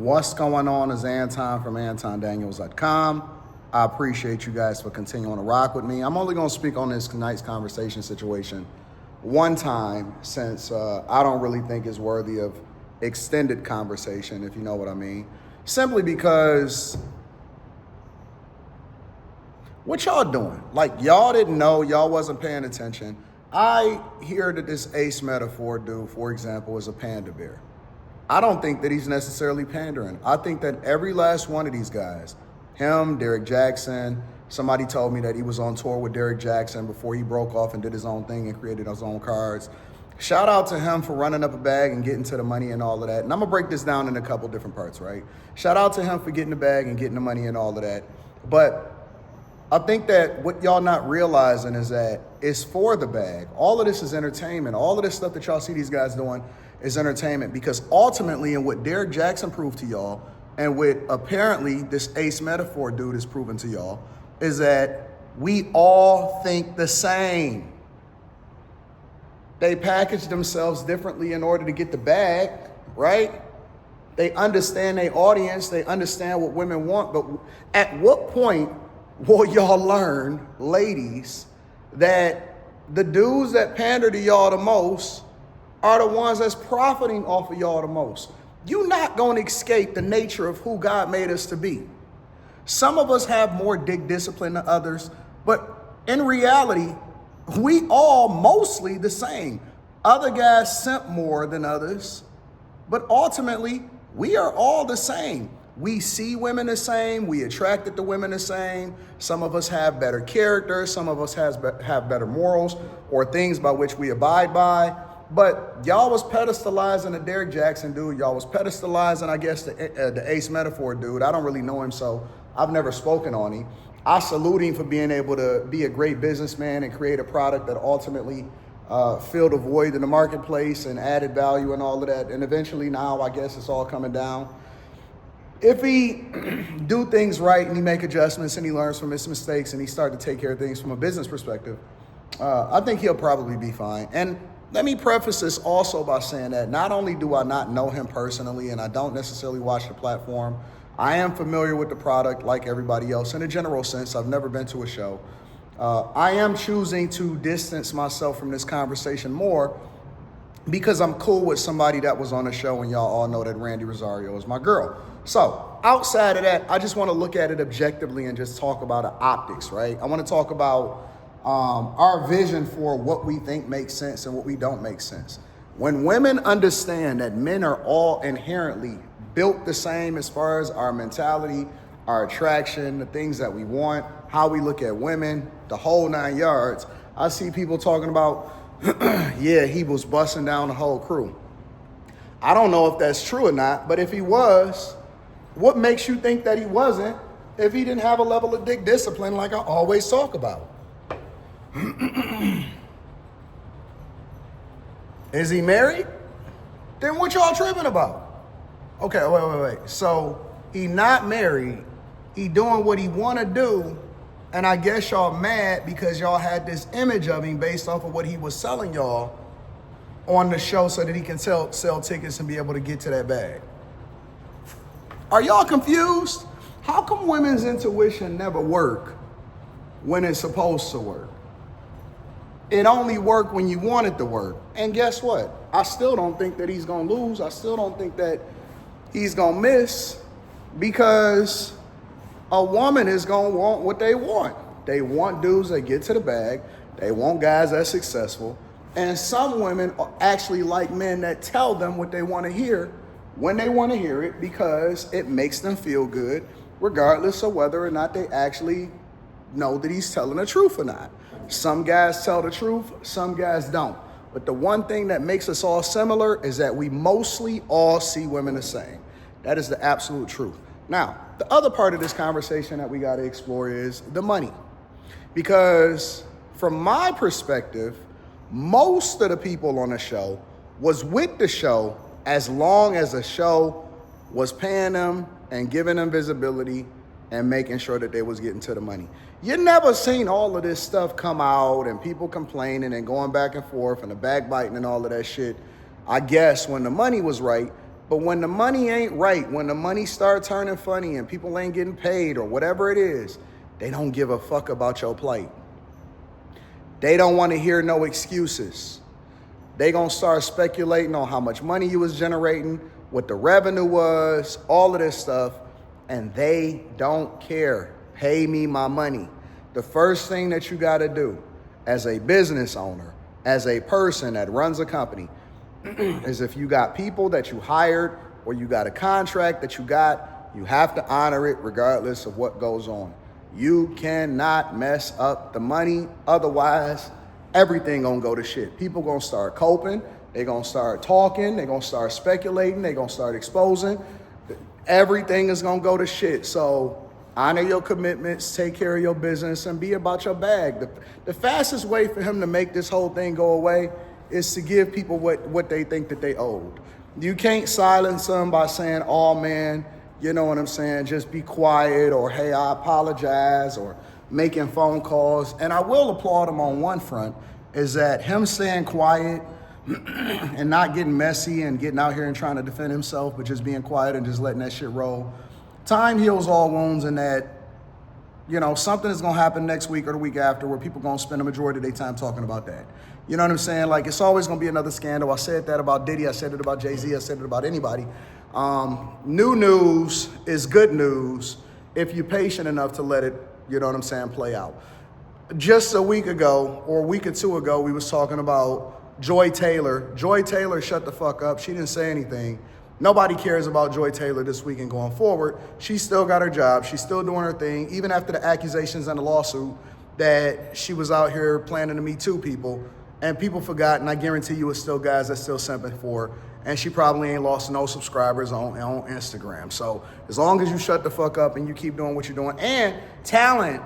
What's going on is Anton from antondaniels.com. I appreciate you guys for continuing to rock with me. I'm only going to speak on this tonight's conversation situation one time since I don't really think it's worthy of extended conversation, if you know what I mean. Simply because what y'all doing? Like, y'all didn't know, y'all wasn't paying attention. I hear that this ace metaphor dude, for example, is a panda bear. I don't think that he's necessarily pandering. I think that every last one of these guys, him, Derrick, Jaxn, somebody told me that he was on tour with Derrick Jaxn before he broke off and did his own thing and created his own cards. Shout out to him for running up a bag and getting to the money and all of that. And I'm gonna break this down in a couple different parts, right? Shout out to him for getting the bag and getting the money and all of that. But I think that what y'all not realizing is that it's for the bag. All of this is entertainment. All of this stuff that y'all see these guys doing is entertainment, because ultimately, and what Derrick Jaxn proved to y'all, and what apparently this ace metaphor dude is proving to y'all, is that we all think the same. They package themselves differently in order to get the bag, right? They understand their audience, they understand what women want, but at what point will y'all learn, ladies, that the dudes that pander to y'all the most are the ones that's profiting off of y'all the most? You're not going to escape the nature of who God made us to be. Some of us have more dick discipline than others, but in reality, we all mostly the same. Other guys simp more than others, but ultimately, we are all the same. We see women the same. We attracted to women the same. Some of us have better character. Some of us have better morals or things by which we abide by. But y'all was pedestalizing the Derrick Jaxn dude. Y'all was pedestalizing, I guess, the ace metaphor dude. I don't really know him, so I've never spoken on him. I salute him for being able to be a great businessman and create a product that ultimately filled a void in the marketplace and added value and all of that. And eventually now, I guess it's all coming down. If he do things right and he make adjustments and he learns from his mistakes and he start to take care of things from a business perspective, I think he'll probably be fine. And let me preface this also by saying that not only do I not know him personally and I don't necessarily watch the platform, I am familiar with the product like everybody else in a general sense. I've never been to a show. I am choosing to distance myself from this conversation more because I'm cool with somebody that was on the show, and y'all all know that Randy Rosario is my girl. So outside of that, I just want to look at it objectively and just talk about the optics, right? I want to talk about our vision for what we think makes sense and what we don't make sense. When women understand that men are all inherently built the same as far as our mentality, our attraction, the things that we want, how we look at women, the whole 9 yards, I see people talking about, yeah, he was busting down the whole crew. I don't know if that's true or not, but if he was, what makes you think that he wasn't if he didn't have a level of dick discipline like I always talk about? Is he married? Then what y'all tripping about? Okay, wait. So he not married, he doing what he want to do, and I guess y'all mad because y'all had this image of him based off of what he was selling y'all on the show so that he can sell tickets and be able to get to that bag. Are y'all confused? How come women's intuition never work when it's supposed to work? It only worked when you want it to work. And guess what? I still don't think that he's going to lose. I still don't think that he's going to miss, because a woman is going to want what they want. They want dudes that get to the bag. They want guys that's successful. And some women actually like men that tell them what they want to hear when they want to hear it, because it makes them feel good, regardless of whether or not they actually know that he's telling the truth or not. Some guys tell the truth, some guys don't. But the one thing that makes us all similar is that we mostly all see women the same. That is the absolute truth. Now, the other part of this conversation that we got to explore is the money. Because from my perspective, most of the people on the show was with the show as long as the show was paying them and giving them visibility and making sure that they was getting to the money. You never seen all of this stuff come out and people complaining and going back and forth and the backbiting and all of that shit. I guess when the money was right, But when the money ain't right, when the money start turning funny and people ain't getting paid or whatever it is, they don't give a fuck about your plight. They don't want to hear no excuses. They gonna start speculating on how much money you was generating, what the revenue was, all of this stuff, and they don't care. Pay me my money. The first thing that you gotta do as a business owner, as a person that runs a company, is if you got people that you hired or you got a contract that you have to honor it regardless of what goes on. You cannot mess up the money, otherwise everything gonna go to shit. People gonna start coping, they gonna start talking, they gonna start speculating, they gonna start exposing. Everything is gonna go to shit. So honor your commitments, take care of your business, and be about your bag. The fastest way for him to make this whole thing go away is to give people what they think that they owed. You can't silence them by saying, oh man, you know what I'm saying, just be quiet, or hey, I apologize, or making phone calls. And I will applaud him on one front, is that him staying quiet and not getting messy and getting out here and trying to defend himself, but just being quiet and just letting that shit roll. Time heals all wounds, and that, you know, something is gonna happen next week or the week after where people gonna spend a majority of their time talking about that. You know what I'm saying? Like, it's always gonna be another scandal. I said that about Diddy, I said it about Jay-Z, I said it about anybody. New news is good news if you're patient enough to let it, you know what I'm saying, play out. Just a week ago, or a week or two ago, we was talking about Joy Taylor. Joy Taylor shut the fuck up. She didn't say anything. Nobody cares about Joy Taylor this week and going forward. She still got her job. She's still doing her thing, even after the accusations and the lawsuit that she was out here planning to Me Too people. And people forgot, and I guarantee you it's still guys that still simping for her. And she probably ain't lost no subscribers on Instagram. So as long as you shut the fuck up and you keep doing what you're doing, and talent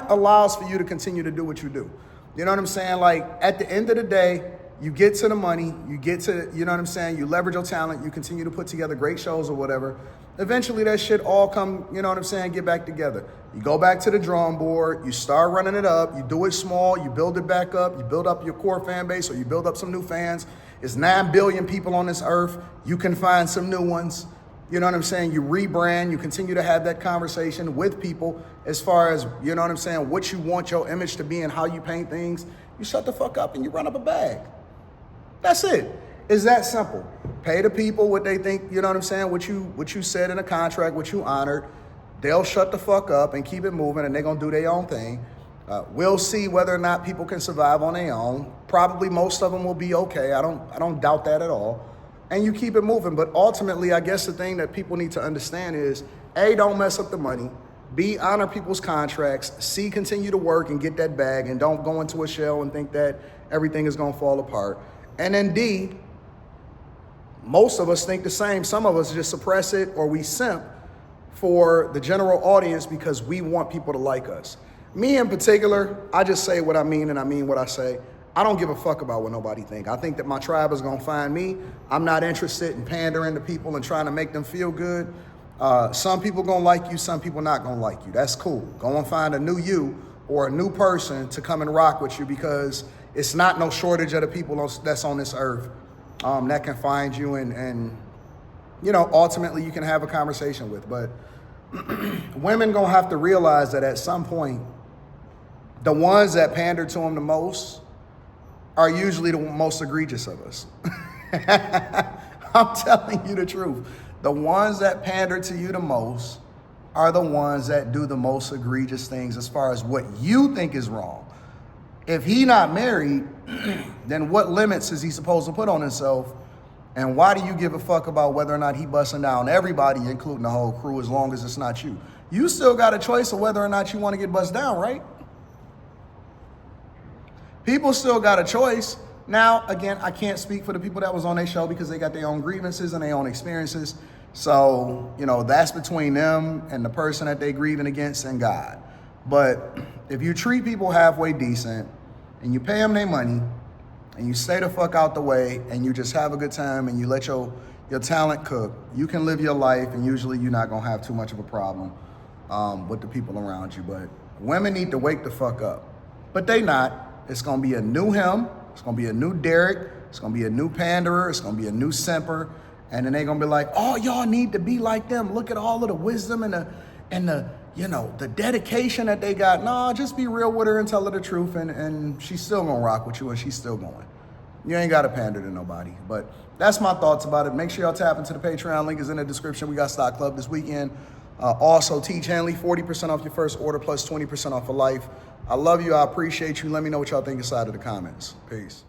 allows for you to continue to do what you do. You know what I'm saying? Like, at the end of the day, you get to the money, you get to, you know what I'm saying, you leverage your talent, you continue to put together great shows or whatever. Eventually that shit all come, you know what I'm saying, get back together. You go back to the drawing board, you start running it up, you do it small, you build it back up, you build up your core fan base, or you build up some new fans. It's 9 billion people on this earth. You can find some new ones. You know what I'm saying? You rebrand, you continue to have that conversation with people as far as, you know what I'm saying, what you want your image to be and how you paint things. You shut the fuck up and you run up a bag. That's it. It's that simple. Pay the people what they think, you know what I'm saying, what you said in a contract, what you honored. They'll shut the fuck up and keep it moving, and they're gonna do their own thing. We'll see whether or not people can survive on their own. Probably most of them will be okay. I don't doubt that at all. And you keep it moving. But ultimately, I guess the thing that people need to understand is, A, don't mess up the money. B, honor people's contracts. C, continue to work and get that bag, and don't go into a shell and think that everything is gonna fall apart. And then D, most of us think the same. Some of us just suppress it, or we simp for the general audience because we want people to like us. Me in particular, I just say what I mean, and I mean what I say. I don't give a fuck about what nobody think. I think that my tribe is gonna find me. I'm not interested in pandering to people and trying to make them feel good. Some people gonna like you, some people not gonna like you. That's cool. Go and find a new you or a new person to come and rock with you, because it's not no shortage of the people that's on this earth that can find you and you know, ultimately you can have a conversation with. But women gonna have to realize that at some point, the ones that pander to them the most are usually the most egregious of us. I'm telling you the truth. The ones that pander to you the most are the ones that do the most egregious things as far as what you think is wrong. If he not married, then what limits is he supposed to put on himself? And why do you give a fuck about whether or not he busting down everybody, including the whole crew, as long as it's not you? You still got a choice of whether or not you want to get bust down, right? People still got a choice. Now, again, I can't speak for the people that was on their show because they got their own grievances and their own experiences. So, you know, that's between them and the person that they grieving against and God. But if you treat people halfway decent and you pay them their money and you stay the fuck out the way and you just have a good time and you let your talent cook, you can live your life, and usually you're not going to have too much of a problem with the people around you. But women need to wake the fuck up. But they not. It's going to be a new him. It's going to be a new Derrick. It's gonna be a new panderer. It's gonna be a new simper. And then they're gonna be like, oh, y'all need to be like them. Look at all of the wisdom and the the dedication that they got. Nah, just be real with her and tell her the truth, and she's still gonna rock with you, and she's still going. You ain't gotta pander to nobody. But that's my thoughts about it. Make sure y'all tap into the Patreon. Link is in the description. We got Stock Club this weekend. Also, Teach Hanley, 40% off your first order plus 20% off for life. I love you. I appreciate you. Let me know what y'all think inside of the comments. Peace.